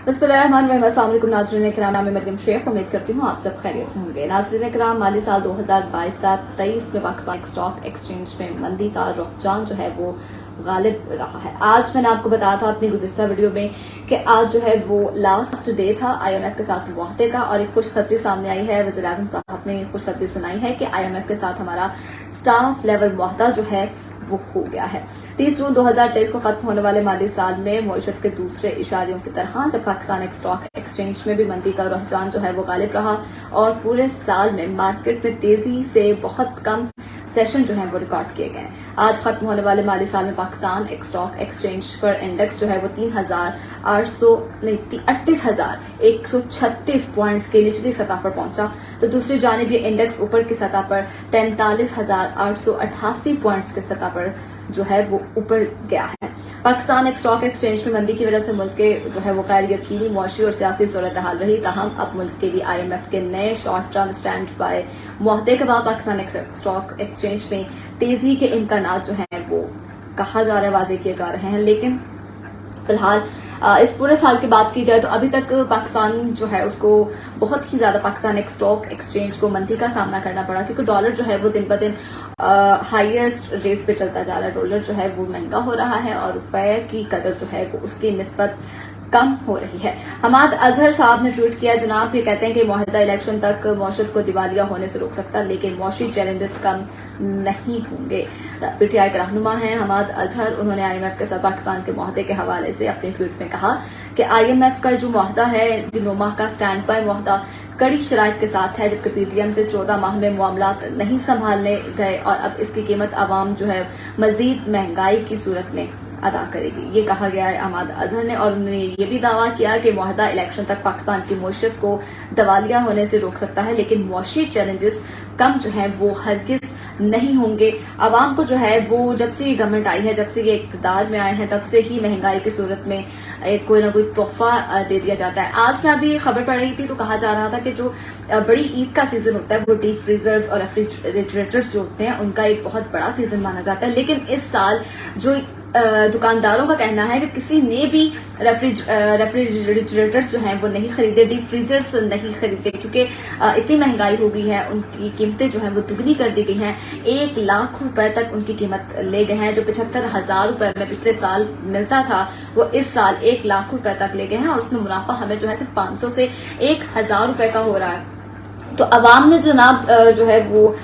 बिस्मिल्लाहिर्रहमानिर्रहीम। अस्सलाम वालेकुम नाज़रीन किराम, मैं मरियम शेख। उम्मीद करती हूँ आप सब खैरियत से होंगे। नाज़रीन किराम, माली साल 2022-23 में पाकिस्तान स्टॉक एक्सचेंज में मंदी का रुझान जो है वो गालिब रहा है। आज मैंने आपको बताया था अपनी गुज़िश्ता वीडियो में कि आज जो है वो लास्ट डे था IMF के साथ मुआहदे का, और एक खुशखबरी सामने आई है। वज़ीर-ए-आज़म साहब ने खुशखबरी सुनाई है कि IMF के साथ हमारा स्टाफ लेवल मुआहदा जो है वो हो गया है। 30 जून 2023 को खत्म होने वाले माली साल में मईशत के दूसरे इशारियों की तरह जब पाकिस्तान स्टॉक एक्सचेंज में भी मंदी का रुझान जो है वो गालिब रहा और पूरे साल में मार्केट में तेजी से बहुत कम सेशन जो है वो रिकॉर्ड किए गए। आज खत्म होने वाले माली साल में पाकिस्तान स्टॉक एक्सचेंज पर इंडेक्स जो है वो 38,136 पॉइंट्स के निचली सतह पर पहुंचा, तो दूसरी जानिब ये इंडेक्स ऊपर की सतह पर 43,888 पॉइंट्स की सतह पर जो है वो ऊपर गया है। पाकिस्तान स्टॉक एक्सचेंज में मंदी की वजह से मुल्क के जो है वो गैर यकीनी मौशी और सियासी सूरत हाल रही, ताहम अब मुल्क के लिए IMF के नए शॉर्ट टर्म स्टैंड बाय मुआहदे के बाद पाकिस्तान स्टॉक एक्सचेंज में तेजी के इम्कानात जो हैं वो कहा जा रहा है, वाजे किए जा रहे हैं। लेकिन फिलहाल इस पूरे साल की बात की जाए तो अभी तक पाकिस्तान जो है उसको बहुत ही ज्यादा पाकिस्तान स्टॉक एक्सचेंज को मंदी का सामना करना पड़ा, क्योंकि डॉलर जो है वो दिन ब दिन हाईएस्ट रेट पे चलता जा रहा है। डॉलर जो है वो महंगा हो रहा है और रुपए की कदर जो है वो उसकी निस्बत कम हो रही है। हमाद अजहर साहब ने ट्वीट किया, जनाब ये कहते हैं कि मुआहदा इलेक्शन तक मौशत को दिवालिया होने से रोक सकता, लेकिन मौशी चैलेंजेस कम नहीं होंगे। PTI के रहनुमा हैं हमाद अजहर। उन्होंने IMF के साथ पाकिस्तान के मुआहदे के हवाले से अपने ट्वीट में कहा कि IMF का जो मुआहदा है 9 माह का स्टैंड बाय मुआहदा कड़ी शराइत के साथ है, जबकि PTM से 14 माह में मामलात नहीं संभालने गए और अब इसकी कीमत आवाम जो है मजीद महंगाई की सूरत में अदा करेगी। ये कहा गया है अहमद अजहर ने, और उन्होंने ये भी दावा किया कि मुआहदा इलेक्शन तक पाकिस्तान की मईशत को दिवालिया होने से रोक सकता है, लेकिन मौशी चैलेंजेस कम जो है वो हरगिज नहीं होंगे। आवाम को जो है वो जब से ये गवर्नमेंट आई है, जब से ये इक़्तिदार में आए हैं, तब से ही महंगाई की सूरत में कोई ना कोई तोहफा दे दिया जाता है। आज मैं अभी खबर पढ़ रही थी तो कहा जा रहा था कि जो बड़ी ईद का सीजन होता है वो डीप फ्रीजर्स और रेफ्रिजरेटर्स जो होते हैं उनका एक बहुत बड़ा सीजन माना जाता है, लेकिन इस साल जो दुकानदारों का कहना है कि किसी ने भी रेफ्रिजरेटर्स जो हैं वो नहीं खरीदे, डीप फ्रीजर्स नहीं खरीदे, क्योंकि इतनी महंगाई हो गई है, उनकी कीमतें जो हैं वो दुगनी कर दी गई हैं। 1 लाख रुपए तक उनकी कीमत ले गए हैं। जो 75,000 रुपए में पिछले साल मिलता था वो इस साल 1 लाख रुपए तक ले गए हैं, और उसमें मुनाफा हमें जो है सिर्फ 500 से 1,000 रुपए का हो रहा है। तो अवाम ने जनाब जो है वो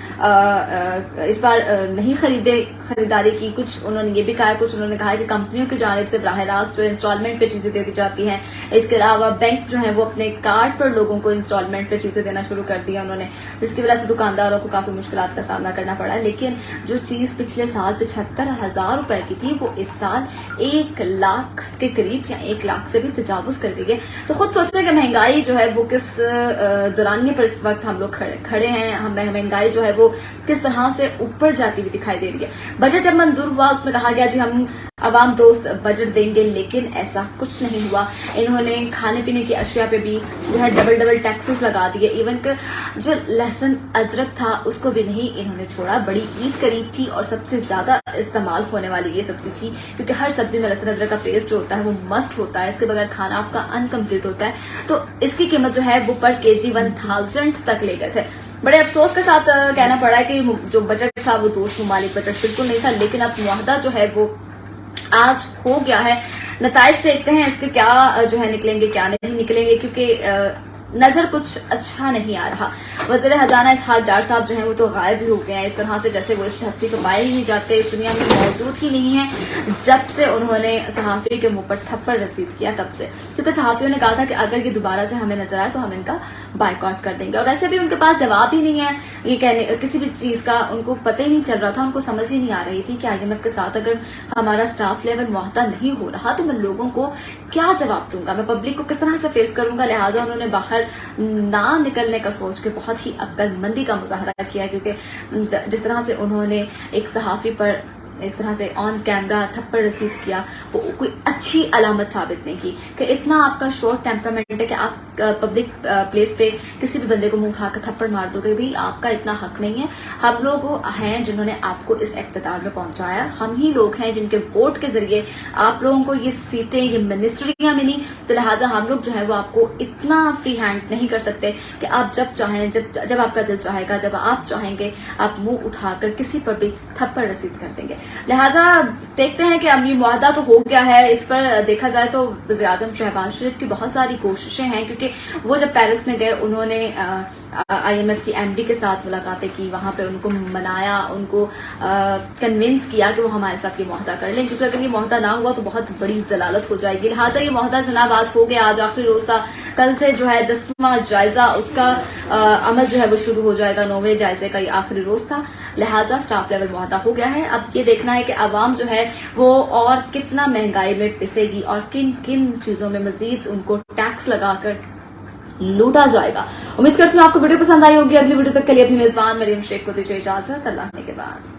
इस बार नहीं खरीदारी की। कुछ उन्होंने ये भी कहा, कुछ उन्होंने कहा है कि कंपनियों की जानिब से बराह रास्त जो इंस्टॉलमेंट पे चीजें दे दी जाती हैं। इसके अलावा बैंक जो है वो अपने कार्ड पर लोगों को इंस्टॉलमेंट पे चीजें देना शुरू कर दिया उन्होंने, जिसकी वजह से दुकानदारों को काफी मुश्किलात का सामना करना पड़ा है। लेकिन जो चीज पिछले साल 75,000 रुपए की थी वो इस साल 1 लाख के करीब या 1 लाख से भी तजावुज कर दी गई। तो खुद सोचते हैं कि महंगाई जो है वो किस दौरानिए पर इस वक्त हम लोग खड़े हैं। हम महंगाई जो है वो किस तरह से ऊपर जाती हुई दिखाई दे रही है। बजट जब मंजूर हुआ उसमें कहा गया जी हम अवाम दोस्त बजट देंगे, लेकिन ऐसा कुछ नहीं हुआ। इन्होंने खाने पीने की अशिया पे भी जो है डबल टैक्सेस लगा दिए। इवन कि जो लहसुन अदरक था उसको भी नहीं इन्होंने छोड़ा। बड़ी ईद करीब थी और सबसे ज्यादा इस्तेमाल होने वाली ये सब्जी थी, क्योंकि हर सब्जी में लहसुन अदरक का पेस्ट जो होता है वो मस्ट होता है, इसके बगैर खाना आपका अनकम्प्लीट होता है। तो इसकी कीमत जो है वो पर केजी 1000 तक ले गए थे। बड़े अफसोस के साथ कहना पड़ा है कि जो बजट था वो दोस्त ममालिक बजट बिल्कुल नहीं था, लेकिन अब मुआहदा जो है वो आज हो गया है। नताइज देखते हैं इसके क्या जो है निकलेंगे क्या नहीं निकलेंगे, क्योंकि नजर कुछ अच्छा नहीं आ रहा। वज़ीर खजाना इसहाक डार साहब जो हैं वो तो गायब ही हो गए हैं, इस तरह से जैसे वो इस धरती को पाए ही नहीं जाते, इस दुनिया में मौजूद ही नहीं है जब से उन्होंने सहाफ़ी के मुंह पर थप्पड़ रसीद किया तब से। क्योंकि सहाफ़ियों ने कहा था कि अगर ये दोबारा से हमें नजर आए तो हम इनका बाइकआउट कर देंगे, और वैसे भी उनके पास जवाब ही नहीं है ये कहने किसी भी चीज का। उनको पता ही नहीं चल रहा था, उनको समझ ही नहीं आ रही थी कि IMF के साथ अगर हमारा स्टाफ लेवल मुआहदा नहीं हो रहा तो मैं लोगों को क्या जवाब दूंगा, मैं पब्लिक को किस तरह से फेस करूंगा। लिहाजा उन्होंने बाहर ना निकलने का सोच के बहुत ही अक्लमंदी का मुजाहरा किया, क्योंकि जिस तरह से उन्होंने एक सहाफी पर इस तरह से ऑन कैमरा थप्पड़ रसीद किया, वो कोई अच्छी अलामत साबित नहीं की कि इतना आपका शॉर्ट टेम्परामेंट है कि आप पब्लिक प्लेस पे किसी भी बंदे को मुंह उठाकर थप्पड़ मार दोगे। भी आपका इतना हक नहीं है। हम लोग हैं जिन्होंने आपको इस इक़्तिदार में पहुंचाया, हम ही लोग हैं जिनके वोट के जरिए आप लोगों को ये सीटें, ये मिनिस्ट्रियां मिली। तो लिहाजा हम लोग जो है वो आपको इतना फ्री हैंड नहीं कर सकते कि आप जब चाहें, जब आपका दिल चाहेगा, जब आप चाहेंगे, आप मुंह उठाकर किसी पर भी थप्पड़ रसीद कर देंगे। लिहाजा देखते हैं कि अब ये मुआहदा तो हो गया है। इस पर देखा जाए तो वज़ीर-ए-आज़म शहबाज शरीफ की बहुत सारी कोशिशें हैं, क्योंकि वो जब पेरिस में गए उन्होंने IMF की MD के साथ मुलाकातें की, वहां पे उनको मनाया, उनको कन्विंस किया कि वो हमारे साथ ये मुआहदा कर लें, क्योंकि अगर ये मुआहदा ना हुआ तो बहुत बड़ी जलालत हो जाएगी। लिहाजा ये मुआहदा जनाब आज हो गया, आज आखिरी रोज था। कल से जो है 10वां जायजा उसका अमल जो है वो शुरू हो जाएगा। 9वें जायजे का ये आखिरी रोज था। लिहाजा स्टाफ लेवल मुआहदा हो गया है। अब ये देखना है कि आवाम जो है वो और कितना महंगाई में पिसेगी और किन किन चीजों में मजीद उनको टैक्स लगाकर लूटा जाएगा। उम्मीद करती हूँ आपको वीडियो पसंद आई होगी। अगली वीडियो तक के लिए अपनी मेजबान मरियम शेख को दीजिए इजाजत। अल्लाह के बाद।